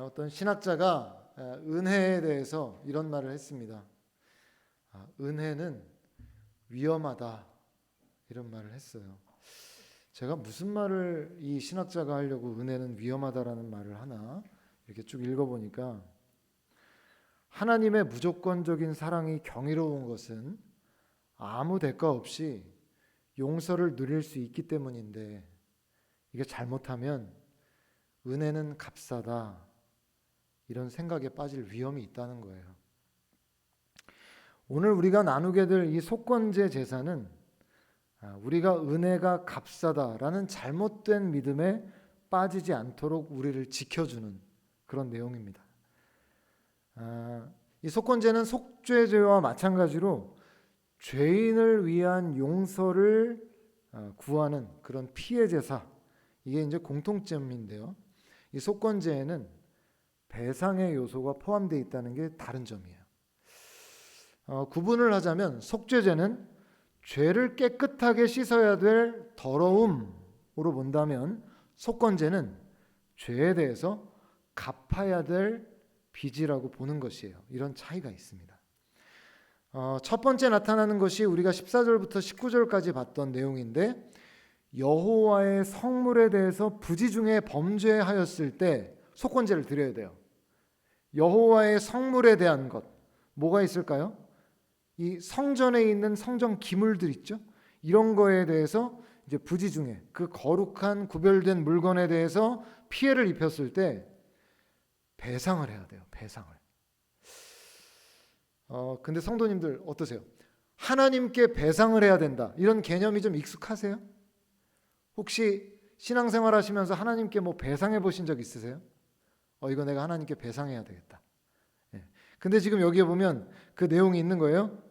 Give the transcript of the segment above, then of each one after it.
어떤 신학자가 은혜에 대해서 이런 말을 했습니다. 은혜는 위험하다, 이런 말을 했어요. 제가 무슨 말을 이 신학자가 하려고 은혜는 위험하다라는 말을 하나 이렇게 쭉 읽어보니까, 하나님의 무조건적인 사랑이 경이로운 것은 아무 대가 없이 용서를 누릴 수 있기 때문인데, 이게 잘못하면 은혜는 값싸다, 이런 생각에 빠질 위험이 있다는 거예요. 오늘 우리가 나누게 될 이 속건제 제사는 우리가 은혜가 값싸다라는 잘못된 믿음에 빠지지 않도록 우리를 지켜주는 그런 내용입니다. 이 속건제는 속죄제와 마찬가지로 죄인을 위한 용서를 구하는 그런 피해 제사, 이게 이제 공통점인데요. 이 속건제에는 배상의 요소가 포함되어 있다는 게 다른 점이에요. 구분을 하자면 속죄제는 죄를 깨끗하게 씻어야 될 더러움으로 본다면, 속건제는 죄에 대해서 갚아야 될 빚이라고 보는 것이에요. 이런 차이가 있습니다. 첫 번째 나타나는 것이 우리가 14절부터 19절까지 봤던 내용인데, 여호와의 성물에 대해서 부지 중에 범죄하였을 때 속건제를 드려야 돼요. 여호와의 성물에 대한 것, 뭐가 있을까요? 이 성전에 있는 성전 기물들 있죠? 이런 거에 대해서 이제 부지 중에 그 거룩한 구별된 물건에 대해서 피해를 입혔을 때 배상을 해야 돼요. 배상을. 근데 성도님들 어떠세요? 하나님께 배상을 해야 된다, 이런 개념이 좀 익숙하세요? 혹시 신앙생활 하시면서 하나님께 뭐 배상해 보신 적 있으세요? 이거 내가 하나님께 배상해야 되겠다. 근데 지금 여기에 보면 그 내용이 있는 거예요.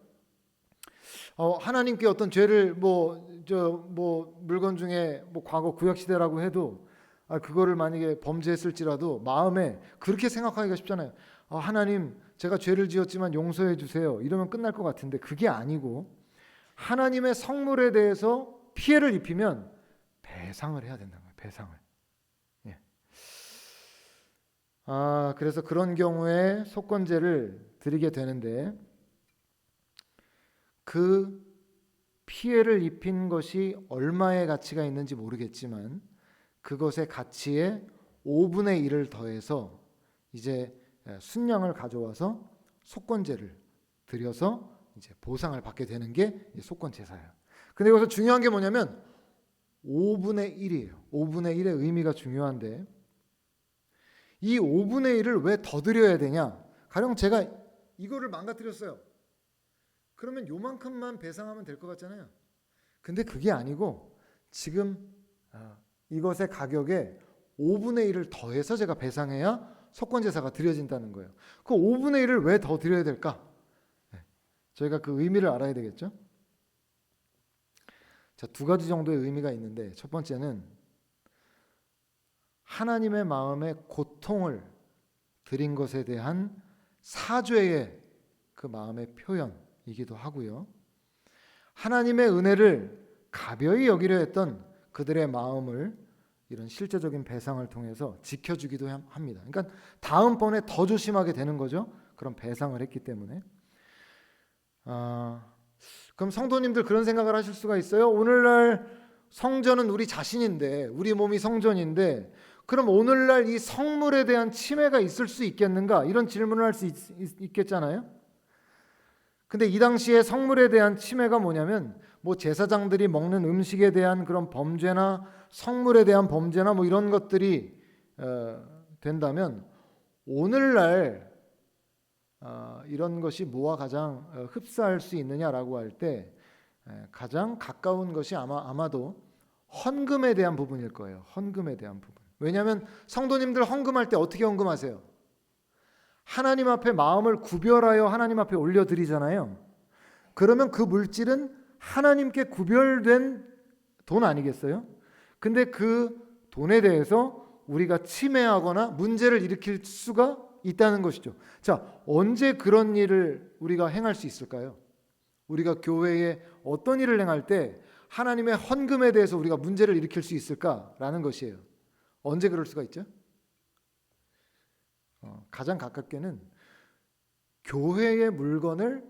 하나님께 어떤 죄를 물건 중에 과거 구약 시대라고 해도 그거를 만약에 범죄했을지라도 마음에 그렇게 생각하기가 쉽잖아요. 하나님, 제가 죄를 지었지만 용서해 주세요, 이러면 끝날 것 같은데, 그게 아니고 하나님의 성물에 대해서 피해를 입히면 배상을 해야 된다는 거예요. 배상을. 그래서 그런 경우에 속건제를 드리게 되는데, 그 피해를 입힌 것이 얼마의 가치가 있는지 모르겠지만 그것의 가치에 5분의 1을 더해서 이제 순양을 가져와서 속건제를 드려서 이제 보상을 받게 되는 게 속건 제사예요. 근데 여기서 중요한 게 뭐냐면 5분의 1이에요. 5분의 1의 의미가 중요한데, 이 5분의 1을 왜 더 드려야 되냐? 가령 제가 이거를 망가뜨렸어요. 그러면 요만큼만 배상하면 될 것 같잖아요. 근데 그게 아니고 지금 이것의 가격에 5분의 1을 더해서 제가 배상해야 속건제사가 드려진다는 거예요. 그 5분의 1을 왜 더 드려야 될까? 저희가 그 의미를 알아야 되겠죠. 자, 두 가지 정도의 의미가 있는데, 첫 번째는 하나님의 마음에 고통을 드린 것에 대한 사죄의 그 마음의 표현이기도 하고요. 하나님의 은혜를 가벼이 여기려 했던 그들의 마음을 이런 실제적인 배상을 통해서 지켜주기도 합니다. 그러니까 다음번에 더 조심하게 되는 거죠. 그런 배상을 했기 때문에. 그럼 성도님들 그런 생각을 하실 수가 있어요. 오늘날 성전은 우리 자신인데, 우리 몸이 성전인데, 그럼 오늘날 이 성물에 대한 침해가 있을 수 있겠는가? 이런 질문을 할 수 있겠잖아요. 근데 이 당시에 성물에 대한 침해가 뭐냐면, 제사장들이 먹는 음식에 대한 그런 범죄나 성물에 대한 범죄나 이런 것들이 된다면, 오늘날 이런 것이 뭐와 가장 흡사할 수 있느냐라고 할 때 가장 가까운 것이 아마도 헌금에 대한 부분일 거예요. 헌금에 대한 부분. 왜냐하면 성도님들 헌금할 때 어떻게 헌금하세요? 하나님 앞에 마음을 구별하여 하나님 앞에 올려드리잖아요. 그러면 그 물질은 하나님께 구별된 돈 아니겠어요? 근데 그 돈에 대해서 우리가 침해하거나 문제를 일으킬 수가 있다는 것이죠. 자, 언제 그런 일을 우리가 행할 수 있을까요? 우리가 교회에 어떤 일을 행할 때 하나님의 헌금에 대해서 우리가 문제를 일으킬 수 있을까라는 것이에요. 언제 그럴 수가 있죠? 가장 가깝게는 교회의 물건을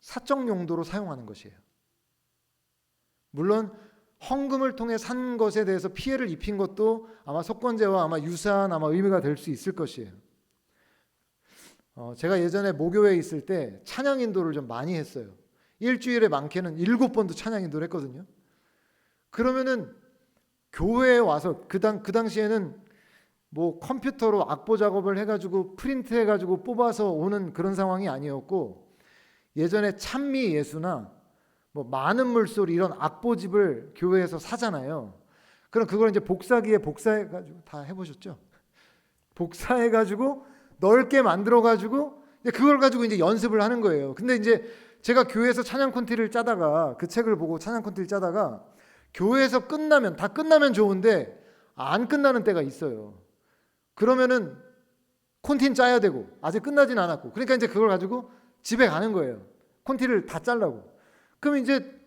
사적 용도로 사용하는 것이에요. 물론 헌금을 통해 산 것에 대해서 피해를 입힌 것도 아마 속건제와 아마 유사한 아마 의미가 될 수 있을 것이에요. 제가 예전에 모교회에 있을 때 찬양 인도를 좀 많이 했어요. 일주일에 많게는 7번도 찬양 인도를 했거든요. 그러면은 교회에 와서 그 당시에는 뭐 컴퓨터로 악보 작업을 해가지고 프린트 해가지고 뽑아서 오는 그런 상황이 아니었고, 예전에 찬미 예수나 뭐 많은 물소리 이런 악보집을 교회에서 사잖아요. 그럼 그걸 이제 복사기에 복사해가지고, 다 해보셨죠? 복사해가지고 넓게 만들어가지고 그걸 가지고 이제 연습을 하는 거예요. 근데 이제 제가 교회에서 찬양 콘티를 짜다가, 그 책을 보고 찬양 콘티를 짜다가 교회에서 다 끝나면 좋은데 안 끝나는 때가 있어요. 그러면은 콘티는 짜야 되고 아직 끝나진 않았고, 그러니까 이제 그걸 가지고 집에 가는 거예요. 콘티를 다 짜려고. 그럼 이제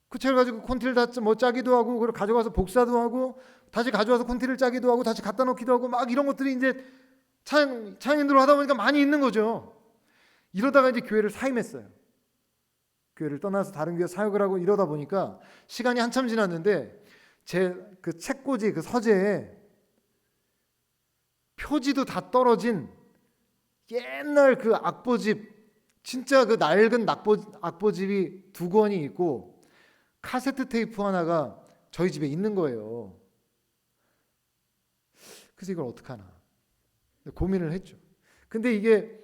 그 책을 가지고 콘티를 다 뭐 짜기도 하고, 그걸 가져가서 복사도 하고, 다시 가져와서 콘티를 짜기도 하고, 다시 갖다 놓기도 하고, 막 이런 것들이 이제 찬양인도를 하다 보니까 많이 있는 거죠. 이러다가 이제 교회를 사임했어요. 교회를 떠나서 다른 교회 사역을 하고 이러다 보니까 시간이 한참 지났는데 제 그 책꽂이 그 서재에 표지도 다 떨어진 옛날 그 악보집, 진짜 그 낡은 악보집이 2권이 있고 카세트 테이프 하나가 저희 집에 있는 거예요. 그래서 이걸 어떡하나 고민을 했죠. 근데 이게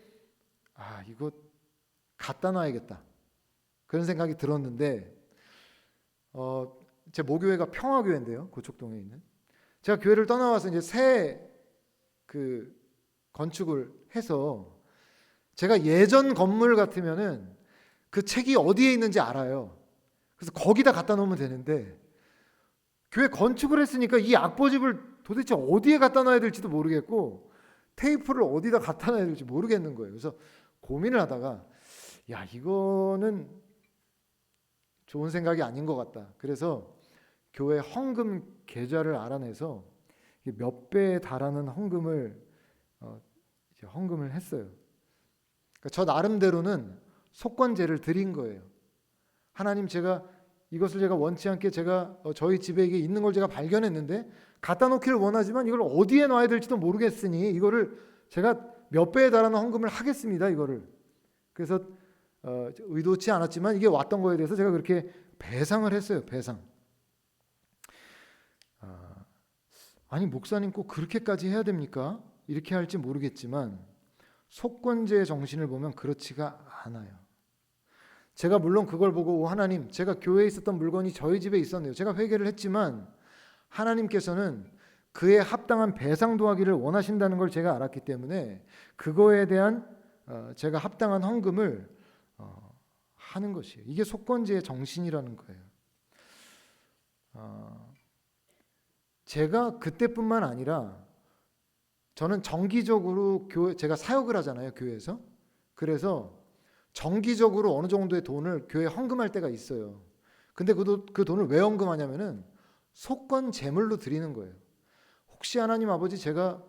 이거 갖다 놔야겠다 그런 생각이 들었는데, 제 모교회가 평화교회인데요, 고척동에 있는. 제가 교회를 떠나와서 이제 새 그 건축을 해서 제가 예전 건물 같으면은 그 책이 어디에 있는지 알아요. 그래서 거기다 갖다 놓으면 되는데, 교회 건축을 했으니까 이 악보집을 도대체 어디에 갖다 놔야 될지도 모르겠고 테이프를 어디다 갖다 놔야 될지 모르겠는 거예요. 그래서 고민을 하다가 이거는 좋은 생각이 아닌 것 같다. 그래서 교회 헌금 계좌를 알아내서 몇 배에 달하는 헌금을 했어요. 그러니까 저 나름대로는 속건제를 드린 거예요. 하나님, 이것을 제가 원치 않게 저희 집에 이게 있는 걸 제가 발견했는데 갖다 놓기를 원하지만 이걸 어디에 놔야 될지도 모르겠으니 이거를 제가 몇 배에 달하는 헌금을 하겠습니다. 이거를. 그래서 의도치 않았지만 이게 왔던 거에 대해서 제가 그렇게 배상을 했어요. 배상. 아니 목사님 꼭 그렇게까지 해야 됩니까? 이렇게 할지 모르겠지만 속건제의 정신을 보면 그렇지가 않아요. 제가 물론 그걸 보고 하나님, 제가 교회에 있었던 물건이 저희 집에 있었네요. 제가 회개를 했지만 하나님께서는 그에 합당한 배상도 하기를 원하신다는 걸 제가 알았기 때문에 그거에 대한 제가 합당한 헌금을 하는 것이에요. 이게 속건제의 정신이라는 거예요. 제가 그때뿐만 아니라 저는 정기적으로 제가 사역을 하잖아요, 교회에서. 그래서 정기적으로 어느 정도의 돈을 교회에 헌금할 때가 있어요. 근데 그 돈을 왜 헌금하냐면은 속건 제물로 드리는 거예요. 혹시 하나님 아버지, 제가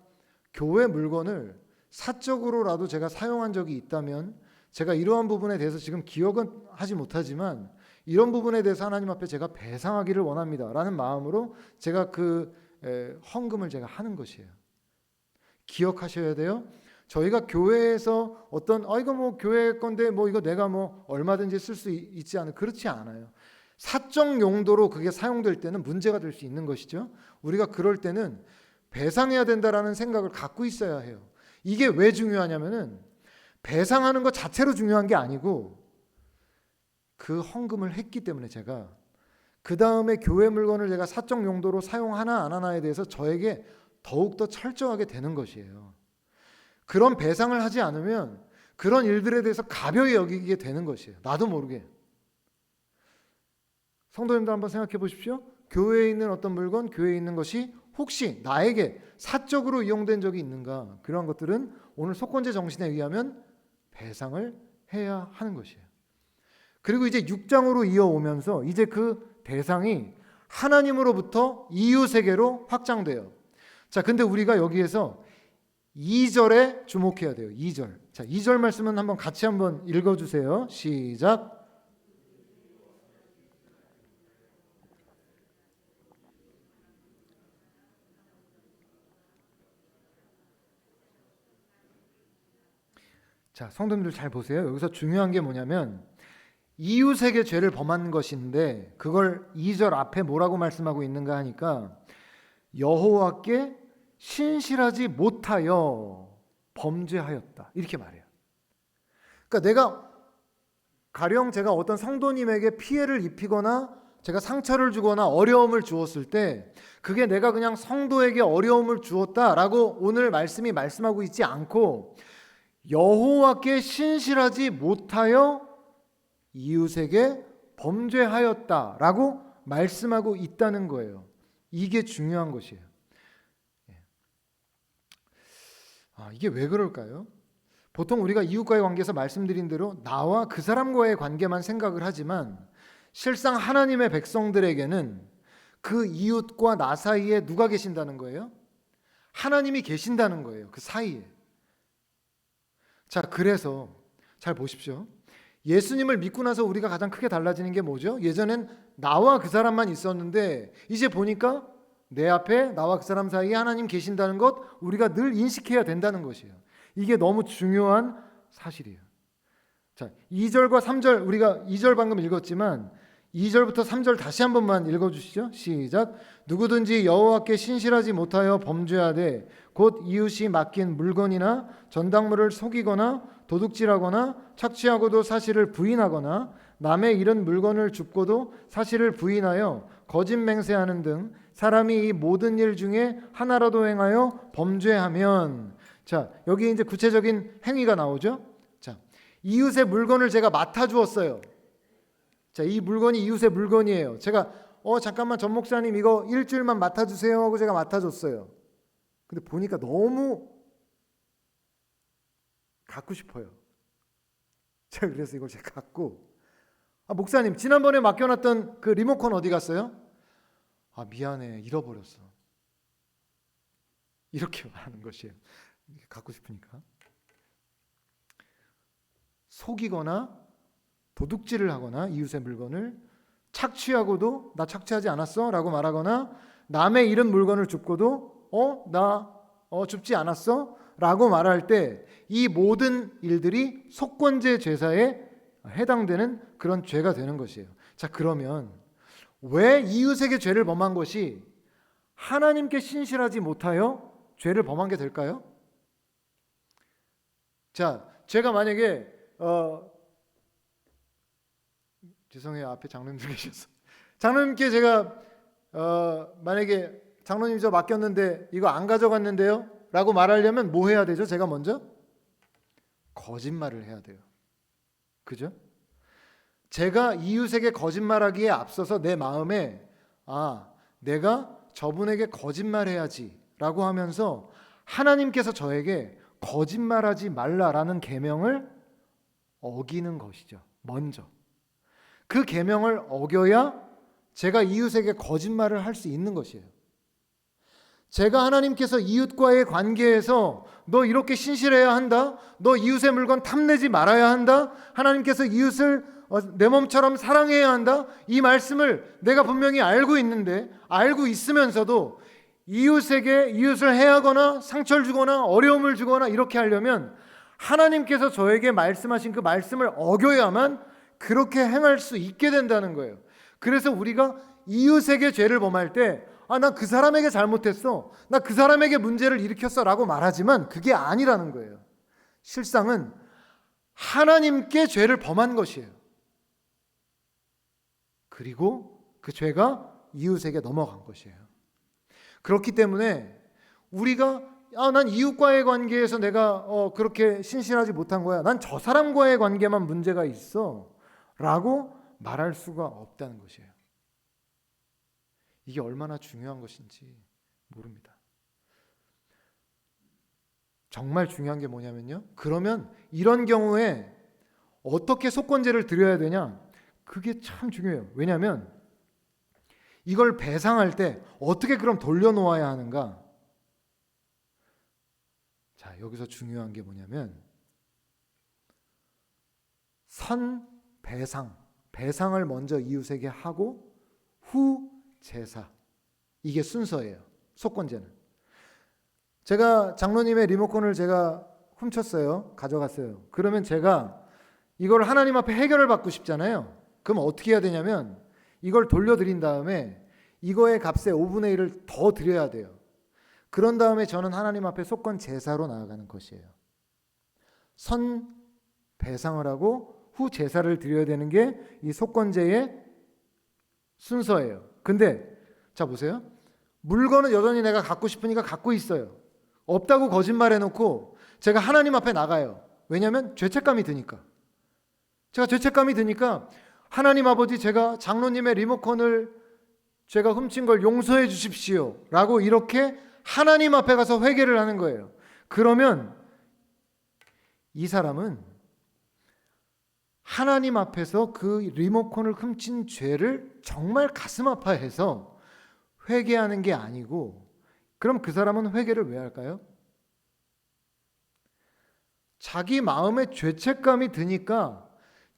교회 물건을 사적으로라도 제가 사용한 적이 있다면 제가 이러한 부분에 대해서 지금 기억은 하지 못하지만 이런 부분에 대해서 하나님 앞에 제가 배상하기를 원합니다 라는 마음으로 제가 그 헌금을 제가 하는 것이에요. 기억하셔야 돼요. 저희가 교회에서 어떤 이거 뭐 교회 건데 뭐 이거 내가 뭐 얼마든지 쓸 수 있지 않은, 그렇지 않아요. 사적 용도로 그게 사용될 때는 문제가 될 수 있는 것이죠. 우리가 그럴 때는 배상해야 된다라는 생각을 갖고 있어야 해요. 이게 왜 중요하냐면은 배상하는 것 자체로 중요한 게 아니고 그 헌금을 했기 때문에 제가 그 다음에 교회 물건을 제가 사적 용도로 사용하나 안 하나에 대해서 저에게 더욱더 철저하게 되는 것이에요. 그런 배상을 하지 않으면 그런 일들에 대해서 가벼이 여기게 되는 것이에요. 나도 모르게. 성도님들 한번 생각해 보십시오. 교회에 있는 어떤 물건, 교회에 있는 것이 혹시 나에게 사적으로 이용된 적이 있는가? 그러한 것들은 오늘 속건제 정신에 의하면 배상을 해야 하는 것이에요. 그리고 이제 6장으로 이어오면서 이제 그 대상이 하나님으로부터 이웃에게로 확장돼요. 자, 근데 우리가 여기에서 2절에 주목해야 돼요. 2절. 자, 2절 말씀은 한번 같이 한번 읽어주세요. 시작. 자, 성도님들 잘 보세요. 여기서 중요한 게 뭐냐면 이웃에게 죄를 범한 것인데 그걸 2절 앞에 뭐라고 말씀하고 있는가 하니까 여호와께 신실하지 못하여 범죄하였다. 이렇게 말해요. 그러니까 내가 가령 제가 어떤 성도님에게 피해를 입히거나 제가 상처를 주거나 어려움을 주었을 때 그게 내가 그냥 성도에게 어려움을 주었다라고 오늘 말씀이 말씀하고 있지 않고 여호와께 신실하지 못하여 이웃에게 범죄하였다라고 말씀하고 있다는 거예요. 이게 중요한 것이에요. 이게 왜 그럴까요? 보통 우리가 이웃과의 관계에서 말씀드린 대로 나와 그 사람과의 관계만 생각을 하지만 실상 하나님의 백성들에게는 그 이웃과 나 사이에 누가 계신다는 거예요? 하나님이 계신다는 거예요. 그 사이에. 자, 그래서 잘 보십시오. 예수님을 믿고 나서 우리가 가장 크게 달라지는 게 뭐죠? 예전엔 나와 그 사람만 있었는데 이제 보니까 내 앞에 나와 그 사람 사이에 하나님 계신다는 것 우리가 늘 인식해야 된다는 것이에요. 이게 너무 중요한 사실이에요. 자, 2절과 3절 우리가 2절 방금 읽었지만 2절부터 3절 다시 한 번만 읽어주시죠. 시작. 누구든지 여호와께 신실하지 못하여 범죄하되 곧 이웃이 맡긴 물건이나 전당물을 속이거나 도둑질하거나 착취하고도 사실을 부인하거나 남의 잃은 물건을 줍고도 사실을 부인하여 거짓 맹세하는 등 사람이 이 모든 일 중에 하나라도 행하여 범죄하면, 자, 여기 이제 구체적인 행위가 나오죠. 자, 이웃의 물건을 제가 맡아 주었어요. 자, 이 물건이 이웃의 물건이에요. 제가 잠깐만 전 목사님 이거 일주일만 맡아 주세요 하고 제가 맡아 줬어요. 근데 보니까 너무 갖고 싶어요. 제가 그래서 이걸 제가 갖고 목사님 지난번에 맡겨놨던 그 리모컨 어디 갔어요? 미안해 잃어버렸어. 이렇게 말하는 것이에요. 갖고 싶으니까. 속이거나 도둑질을 하거나 이웃의 물건을 착취하고도 나 착취하지 않았어? 라고 말하거나 남의 잃은 물건을 줍고도 나 줍지 않았어? 라고 말할 때 이 모든 일들이 속건제 죄사에 해당되는 그런 죄가 되는 것이에요. 자, 그러면 왜 이웃에게 죄를 범한 것이 하나님께 신실하지 못하여 죄를 범한 게 될까요? 자, 제가 만약에 죄송해요. 앞에 장로님들 계셔서 장로님께 제가 만약에 장로님 저 맡겼는데 이거 안 가져갔는데요? 라고 말하려면 뭐 해야 되죠? 제가 먼저 거짓말을 해야 돼요. 그죠? 제가 이웃에게 거짓말하기에 앞서서 내 마음에 내가 저분에게 거짓말해야지 라고 하면서 하나님께서 저에게 거짓말하지 말라라는 계명을 어기는 것이죠. 먼저 그 계명을 어겨야 제가 이웃에게 거짓말을 할 수 있는 것이에요. 제가 하나님께서 이웃과의 관계에서 너 이렇게 신실해야 한다, 너 이웃의 물건 탐내지 말아야 한다, 하나님께서 이웃을 내 몸처럼 사랑해야 한다, 이 말씀을 내가 분명히 알고 있는데 알고 있으면서도 이웃을 해하거나 상처를 주거나 어려움을 주거나 이렇게 하려면 하나님께서 저에게 말씀하신 그 말씀을 어겨야만 그렇게 행할 수 있게 된다는 거예요. 그래서 우리가 이웃에게 죄를 범할 때 난 그 사람에게 잘못했어, 나 그 사람에게 문제를 일으켰어 라고 말하지만 그게 아니라는 거예요. 실상은 하나님께 죄를 범한 것이에요. 그리고 그 죄가 이웃에게 넘어간 것이에요. 그렇기 때문에 우리가 난 이웃과의 관계에서 내가 그렇게 신실하지 못한 거야, 난 저 사람과의 관계만 문제가 있어 라고 말할 수가 없다는 것이에요. 이게 얼마나 중요한 것인지 모릅니다. 정말 중요한 게 뭐냐면요, 그러면 이런 경우에 어떻게 속건제를 드려야 되냐, 그게 참 중요해요. 왜냐하면 이걸 배상할 때 어떻게 그럼 돌려놓아야 하는가. 자, 여기서 중요한 게 뭐냐면 선배상, 배상을 먼저 이웃에게 하고 후 제사. 이게 순서예요. 속건제는. 제가 장로님의 리모컨을 제가 훔쳤어요. 가져갔어요. 그러면 제가 이걸 하나님 앞에 해결을 받고 싶잖아요. 그럼 어떻게 해야 되냐면 이걸 돌려드린 다음에 이거의 값의 5분의 1을 더 드려야 돼요. 그런 다음에 저는 하나님 앞에 속건 제사로 나아가는 것이에요. 선 배상을 하고 후 제사를 드려야 되는 게 이 속건제의 순서예요. 근데 자 보세요. 물건은 여전히 내가 갖고 싶으니까 갖고 있어요. 없다고 거짓말해놓고 제가 하나님 앞에 나가요. 왜냐하면 죄책감이 드니까. 제가 죄책감이 드니까 하나님 아버지, 제가 장로님의 리모컨을 제가 훔친 걸 용서해 주십시오 라고 이렇게 하나님 앞에 가서 회개를 하는 거예요. 그러면 이 사람은 하나님 앞에서 그 리모컨을 훔친 죄를 정말 가슴 아파해서 회개하는 게 아니고, 그럼 그 사람은 회개를 왜 할까요? 자기 마음에 죄책감이 드니까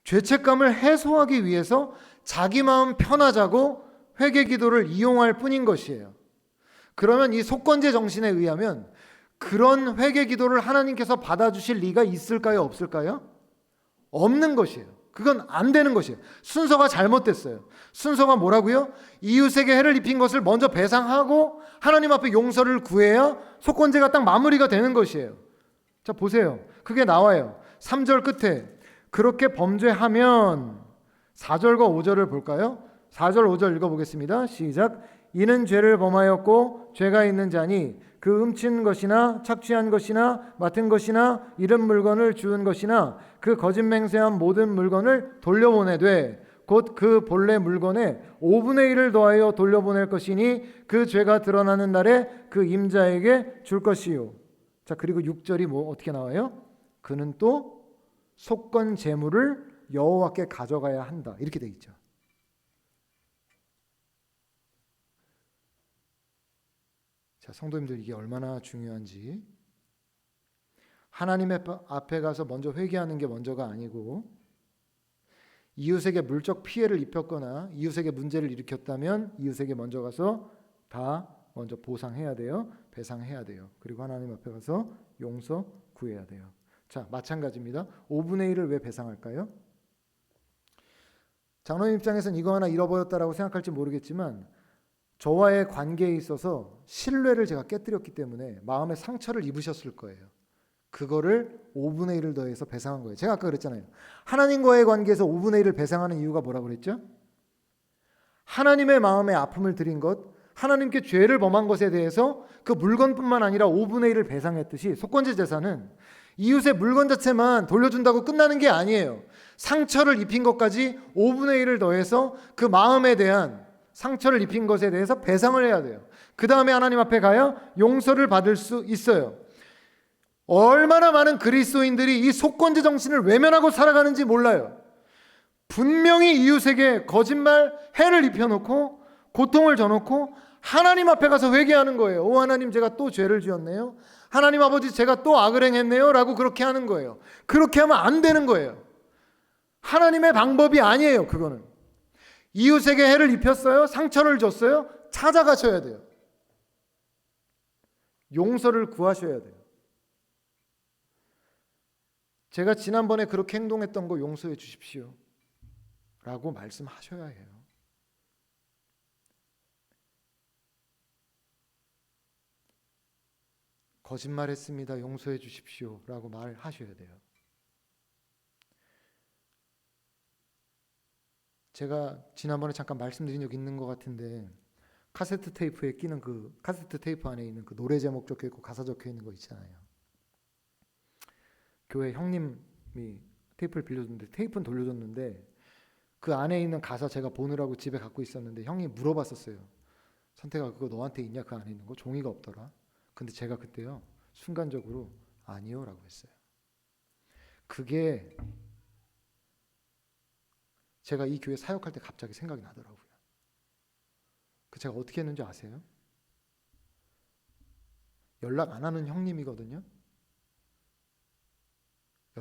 죄책감을 해소하기 위해서 자기 마음 편하자고 회개 기도를 이용할 뿐인 것이에요. 그러면 이 속건제 정신에 의하면 그런 회개 기도를 하나님께서 받아주실 리가 있을까요? 없을까요? 없는 것이에요. 그건 안 되는 것이에요. 순서가 잘못됐어요. 순서가 뭐라고요? 이웃에게 해를 입힌 것을 먼저 배상하고 하나님 앞에 용서를 구해야 속건제가 딱 마무리가 되는 것이에요. 자 보세요. 그게 나와요. 3절 끝에 그렇게 범죄하면, 4절과 5절을 볼까요? 4절 5절 읽어보겠습니다. 시작. 이는 죄를 범하였고 죄가 있는 자니 그 훔친 것이나 착취한 것이나 맡은 것이나 잃은 물건을 주운 것이나 그 거짓 맹세한 모든 물건을 돌려보내되 곧 그 본래 물건에 5분의 1을 더하여 돌려보낼 것이니 그 죄가 드러나는 날에 그 임자에게 줄 것이요. 자, 그리고 6절이 뭐 어떻게 나와요? 그는 또 속건 재물을 여호와께 가져가야 한다. 이렇게 돼 있죠. 자, 성도님들, 이게 얼마나 중요한지. 하나님의 앞에 가서 먼저 회개하는 게 먼저가 아니고, 이웃에게 물적 피해를 입혔거나 이웃에게 문제를 일으켰다면 이웃에게 먼저 가서 다 먼저 보상해야 돼요. 배상해야 돼요. 그리고 하나님 앞에 가서 용서 구해야 돼요. 자, 마찬가지입니다. 5분의 1을 왜 배상할까요? 장로님 입장에서는 이거 하나 잃어버렸다라고 생각할지 모르겠지만 저와의 관계에 있어서 신뢰를 제가 깨뜨렸기 때문에 마음의 상처를 입으셨을 거예요. 그거를 5분의 1을 더해서 배상한 거예요. 제가 아까 그랬잖아요. 하나님과의 관계에서 5분의 1을 배상하는 이유가 뭐라고 그랬죠? 하나님의 마음에 아픔을 드린 것, 하나님께 죄를 범한 것에 대해서 그 물건뿐만 아니라 5분의 1을 배상했듯이 속건제 제사는 이웃의 물건 자체만 돌려준다고 끝나는 게 아니에요. 상처를 입힌 것까지 5분의 1을 더해서 그 마음에 대한 상처를 입힌 것에 대해서 배상을 해야 돼요. 그 다음에 하나님 앞에 가야 용서를 받을 수 있어요. 얼마나 많은 그리스도인들이 이 속건제 정신을 외면하고 살아가는지 몰라요. 분명히 이웃에게 거짓말, 해를 입혀놓고 고통을 줘놓고 하나님 앞에 가서 회개하는 거예요. 오 하나님, 제가 또 죄를 지었네요. 하나님 아버지, 제가 또 악을 행했네요 라고 그렇게 하는 거예요. 그렇게 하면 안 되는 거예요. 하나님의 방법이 아니에요. 그거는 이웃에게 해를 입혔어요, 상처를 줬어요, 찾아가셔야 돼요. 용서를 구하셔야 돼요. 제가 지난번에 그렇게 행동했던 거 용서해 주십시오 라고 말씀하셔야 해요. 거짓말했습니다, 용서해 주십시오 라고 말하셔야 돼요. 제가 지난번에 잠깐 말씀드린 적 있는 것 같은데, 카세트 테이프에 끼는 그 카세트 테이프 안에 있는 그 노래 제목 적혀 있고 가사 적혀 있는 거 있잖아요. 교회 형님이 테이프를 빌려줬는데, 테이프는 돌려줬는데 그 안에 있는 가사 제가 보느라고 집에 갖고 있었는데 형이 물어봤었어요. 선택아, 그거 너한테 있냐? 그 안에 있는 거 종이가 없더라. 근데 제가 그때요 순간적으로 아니요 라고 했어요. 그게 제가 이 교회 사역할 때 갑자기 생각이 나더라고요. 그 제가 어떻게 했는지 아세요? 연락 안 하는 형님이거든요.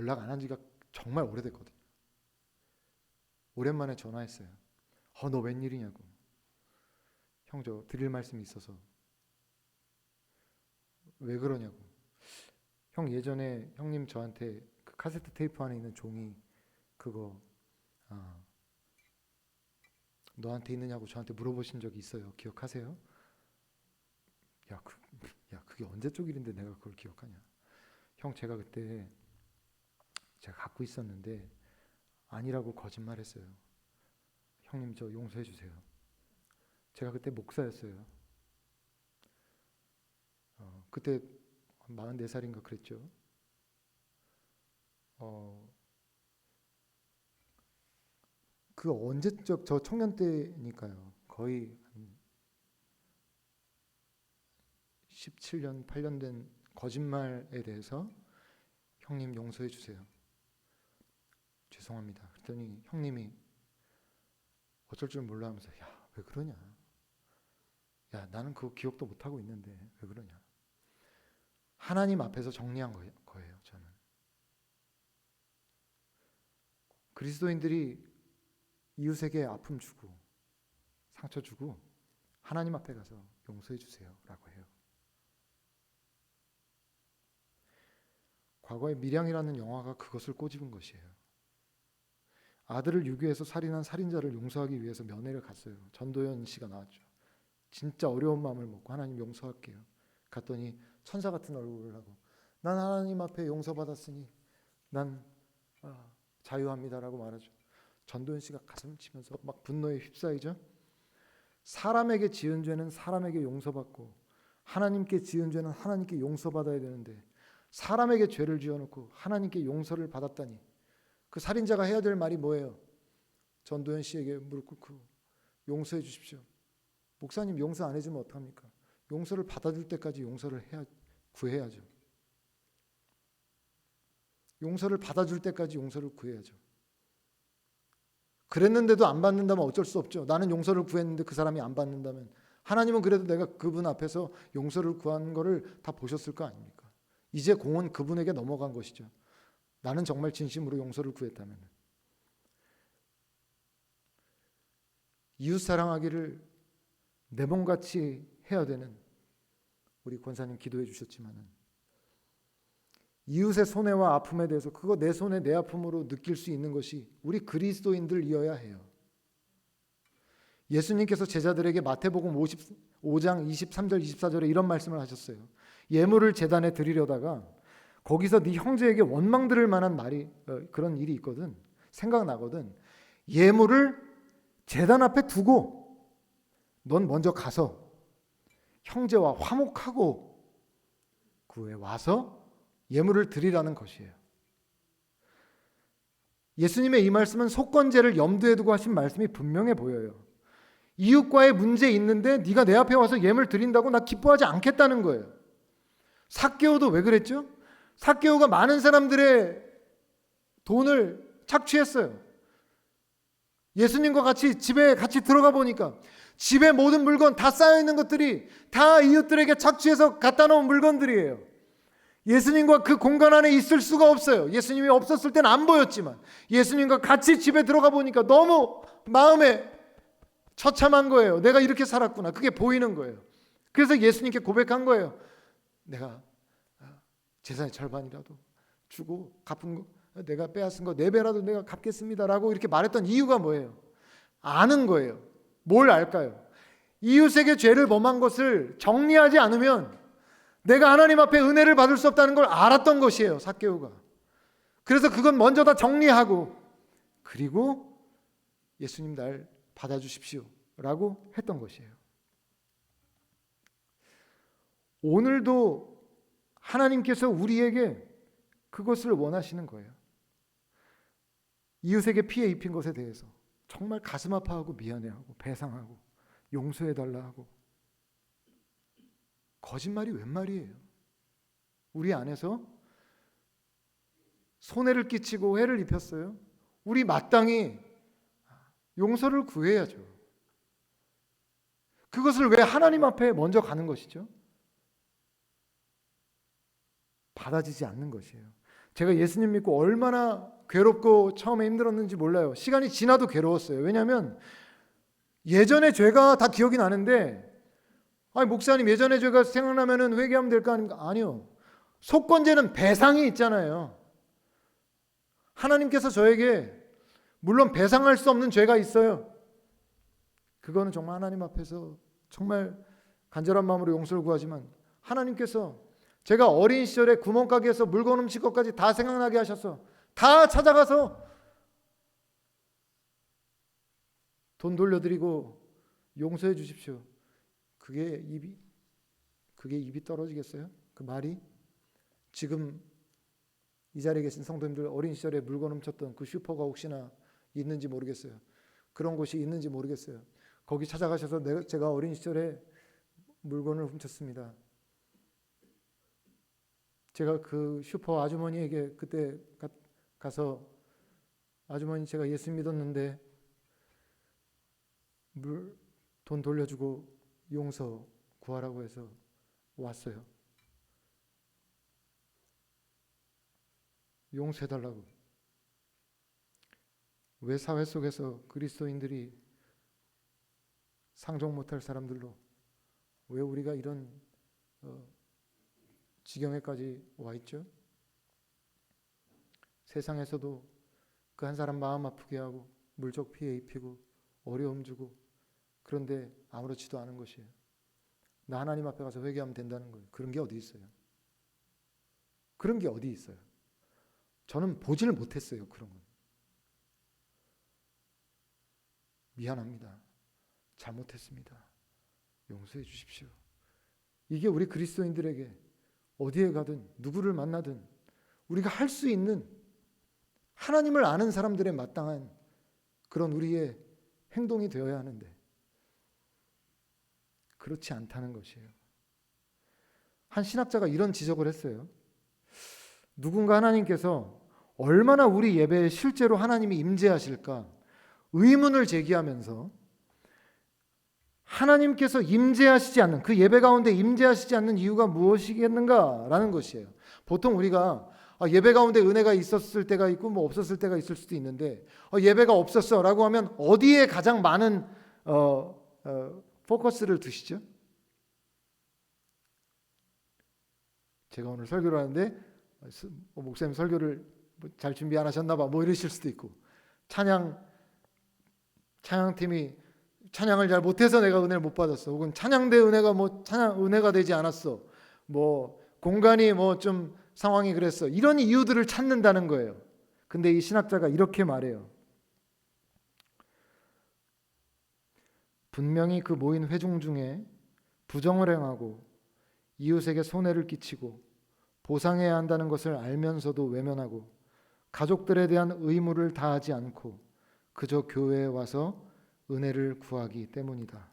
연락 안 한 지가 정말 오래됐거든요. 오랜만에 전화했어요. 너 웬일이냐고. 형, 저 드릴 말씀이 있어서. 왜 그러냐고. 형, 예전에 형님 저한테 그 카세트 테이프 안에 있는 종이 그거 너한테 있느냐고 저한테 물어보신 적이 있어요. 기억하세요? 그게 언제 쪽 일인데 내가 그걸 기억하냐. 형, 제가 그때 제가 갖고 있었는데 아니라고 거짓말했어요. 형님, 저 용서해 주세요. 제가 그때 목사였어요. 그때 44살인가 그랬죠. 그 언제적 저 청년 때니까요. 거의 한 17년, 8년 된 거짓말에 대해서 형님 용서해 주세요. 죄송합니다. 그랬더니 형님이 어쩔 줄 몰라 하면서 왜 그러냐. 나는 그거 기억도 못하고 있는데 왜 그러냐. 하나님 앞에서 정리한 거예요. 저는. 그리스도인들이 이웃에게 아픔 주고 상처 주고 하나님 앞에 가서 용서해 주세요 라고 해요. 과거에 밀양이라는 영화가 그것을 꼬집은 것이에요. 아들을 유괴해서 살인한 살인자를 용서하기 위해서 면회를 갔어요. 전도연 씨가 나왔죠. 진짜 어려운 마음을 먹고 하나님 용서할게요. 갔더니 천사 같은 얼굴을 하고 난 하나님 앞에 용서받았으니 난 자유합니다라고 말하죠. 전도연 씨가 가슴 치면서 막 분노에 휩싸이죠. 사람에게 지은 죄는 사람에게 용서받고 하나님께 지은 죄는 하나님께 용서받아야 되는데 사람에게 죄를 지어놓고 하나님께 용서를 받았다니 그 살인자가 해야 될 말이 뭐예요? 전도연 씨에게 무릎 꿇고 용서해 주십시오. 목사님 용서 안 해주면 어떡합니까? 용서를 받아줄 때까지 용서를 구해야죠. 용서를 받아줄 때까지 용서를 구해야죠. 그랬는데도 안 받는다면 어쩔 수 없죠. 나는 용서를 구했는데 그 사람이 안 받는다면 하나님은 그래도 내가 그분 앞에서 용서를 구한 거를 다 보셨을 거 아닙니까? 이제 공은 그분에게 넘어간 것이죠. 나는 정말 진심으로 용서를 구했다면. 이웃 사랑하기를 내 몸같이 해야 되는 우리 권사님 기도해 주셨지만은 이웃의 손해와 아픔에 대해서 그거 내 손해 내 아픔으로 느낄 수 있는 것이 우리 그리스도인들이어야 해요. 예수님께서 제자들에게 마태복음 55장 23절 24절에 이런 말씀을 하셨어요. 예물을 제단에 드리려다가 거기서 네 형제에게 원망 들을 만한 말이 그런 일이 있거든. 생각나거든. 예물을 제단 앞에 두고 넌 먼저 가서 형제와 화목하고 그 후에 와서 예물을 드리라는 것이에요. 예수님의 이 말씀은 속건제를 염두에 두고 하신 말씀이 분명해 보여요. 이웃과의 문제 있는데 네가 내 앞에 와서 예물 드린다고 나 기뻐하지 않겠다는 거예요. 삭개오도 왜 그랬죠? 삭개오가 많은 사람들의 돈을 착취했어요. 예수님과 같이 집에 같이 들어가 보니까 집에 모든 물건 다 쌓여있는 것들이 다 이웃들에게 착취해서 갖다 놓은 물건들이에요. 예수님과 그 공간 안에 있을 수가 없어요. 예수님이 없었을 때는 안 보였지만 예수님과 같이 집에 들어가 보니까 너무 마음에 처참한 거예요. 내가 이렇게 살았구나. 그게 보이는 거예요. 그래서 예수님께 고백한 거예요. 내가 재산의 절반이라도 주고 갚은 거, 내가 빼앗은 거 4배라도 내가 갚겠습니다라고 이렇게 말했던 이유가 뭐예요? 아는 거예요. 뭘 알까요? 이웃에게 죄를 범한 것을 정리하지 않으면 내가 하나님 앞에 은혜를 받을 수 없다는 걸 알았던 것이에요. 삭개오가. 그래서 그건 먼저 다 정리하고 그리고 예수님 날 받아주십시오 라고 했던 것이에요. 오늘도 하나님께서 우리에게 그것을 원하시는 거예요. 이웃에게 피해 입힌 것에 대해서 정말 가슴 아파하고 미안해하고 배상하고 용서해달라 하고. 거짓말이 웬 말이에요? 우리 안에서 손해를 끼치고 해를 입혔어요. 우리 마땅히 용서를 구해야죠. 그것을 왜 하나님 앞에 먼저 가는 것이죠? 받아지지 않는 것이에요. 제가 예수님 믿고 얼마나 괴롭고 처음에 힘들었는지 몰라요. 시간이 지나도 괴로웠어요. 왜냐하면 예전의 죄가 다 기억이 나는데, 아니 목사님 예전의 죄가 생각나면은 회개하면 될까 아닙니까? 아니요. 속건제는 배상이 있잖아요. 하나님께서 저에게 물론 배상할 수 없는 죄가 있어요. 그거는 정말 하나님 앞에서 정말 간절한 마음으로 용서를 구하지만, 하나님께서 제가 어린 시절에 구멍가게에서 물건 훔칠 것까지 다 생각나게 하셔서 다 찾아가서 돈 돌려드리고 용서해 주십시오. 그게 입이 떨어지겠어요? 그 말이? 지금 이 자리에 계신 성도님들 어린 시절에 물건 훔쳤던 그 슈퍼가 혹시나 있는지 모르겠어요. 그런 곳이 있는지 모르겠어요. 거기 찾아가셔서 제가 어린 시절에 물건을 훔쳤습니다. 제가 그 슈퍼 아주머니에게 그때 가서, 아주머니 제가 예수 믿었는데 돈 돌려주고 용서 구하라고 해서 왔어요. 용서해달라고. 왜 사회 속에서 그리스도인들이 상종 못할 사람들로 왜 우리가 이런 지경에까지 와 있죠? 세상에서도 그 한 사람 마음 아프게 하고 물적 피해 입히고 어려움 주고, 그런데 아무렇지도 않은 것이에요. 나 하나님 앞에 가서 회개하면 된다는 거예요. 그런 게 어디 있어요? 그런 게 어디 있어요? 저는 보지를 못했어요. 그런 건. 미안합니다. 잘못했습니다. 용서해 주십시오. 이게 우리 그리스도인들에게 어디에 가든 누구를 만나든 우리가 할 수 있는, 하나님을 아는 사람들의 마땅한 그런 우리의 행동이 되어야 하는데 그렇지 않다는 것이에요. 한 신학자가 이런 지적을 했어요. 누군가 하나님께서 얼마나 우리 예배에 실제로 하나님이 임재하실까 의문을 제기하면서, 하나님께서 임재하시지 않는, 그 예배 가운데 임재하시지 않는 이유가 무엇이겠는가라는 것이에요. 보통 우리가 예배 가운데 은혜가 있었을 때가 있고 뭐 없었을 때가 있을 수도 있는데, 예배가 없었어 라고 하면 어디에 가장 많은 포커스를 두시죠? 제가 오늘 설교를 하는데 목사님 설교를 잘 준비 안 하셨나 봐 뭐 이러실 수도 있고, 찬양팀이 찬양을 잘 못해서 내가 은혜를 못 받았어, 혹은 찬양대 은혜가 뭐 찬양 은혜가 되지 않았어, 뭐 공간이 뭐 좀 상황이 그랬어, 이런 이유들을 찾는다는 거예요. 근데 이 신학자가 이렇게 말해요. 분명히 그 모인 회중 중에 부정을 행하고 이웃에게 손해를 끼치고 보상해야 한다는 것을 알면서도 외면하고 가족들에 대한 의무를 다하지 않고 그저 교회에 와서 은혜를 구하기 때문이다.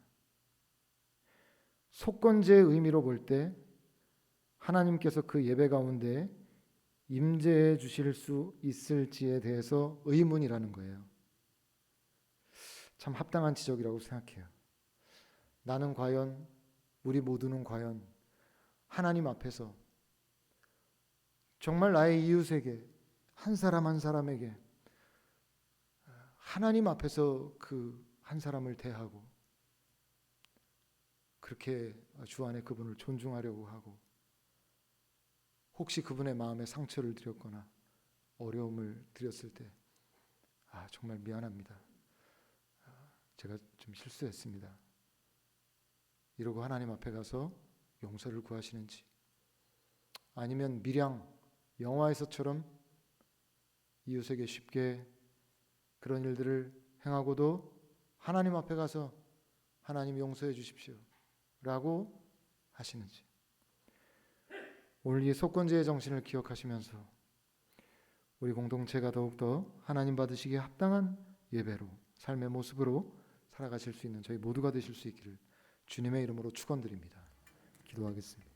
속건제의 의미로 볼 때 하나님께서 그 예배 가운데 임재해 주실 수 있을지에 대해서 의문이라는 거예요. 참 합당한 지적이라고 생각해요. 나는 과연, 우리 모두는 과연 하나님 앞에서 정말 나의 이웃에게, 한 사람 한 사람에게 하나님 앞에서 그 한 사람을 대하고 그렇게 주 안에 그분을 존중하려고 하고, 혹시 그분의 마음에 상처를 드렸거나 어려움을 드렸을 때 정말 미안합니다, 제가 좀 실수했습니다, 이러고 하나님 앞에 가서 용서를 구하시는지, 아니면 밀양 영화에서처럼 이웃에게 쉽게 그런 일들을 행하고도 하나님 앞에 가서 하나님 용서해 주십시오 라고 하시는지, 오늘 이 속건제의 정신을 기억하시면서 우리 공동체가 더욱더 하나님 받으시기에 합당한 예배로, 삶의 모습으로 살아가실 수 있는 저희 모두가 되실 수 있기를 주님의 이름으로 축원드립니다. 기도하겠습니다.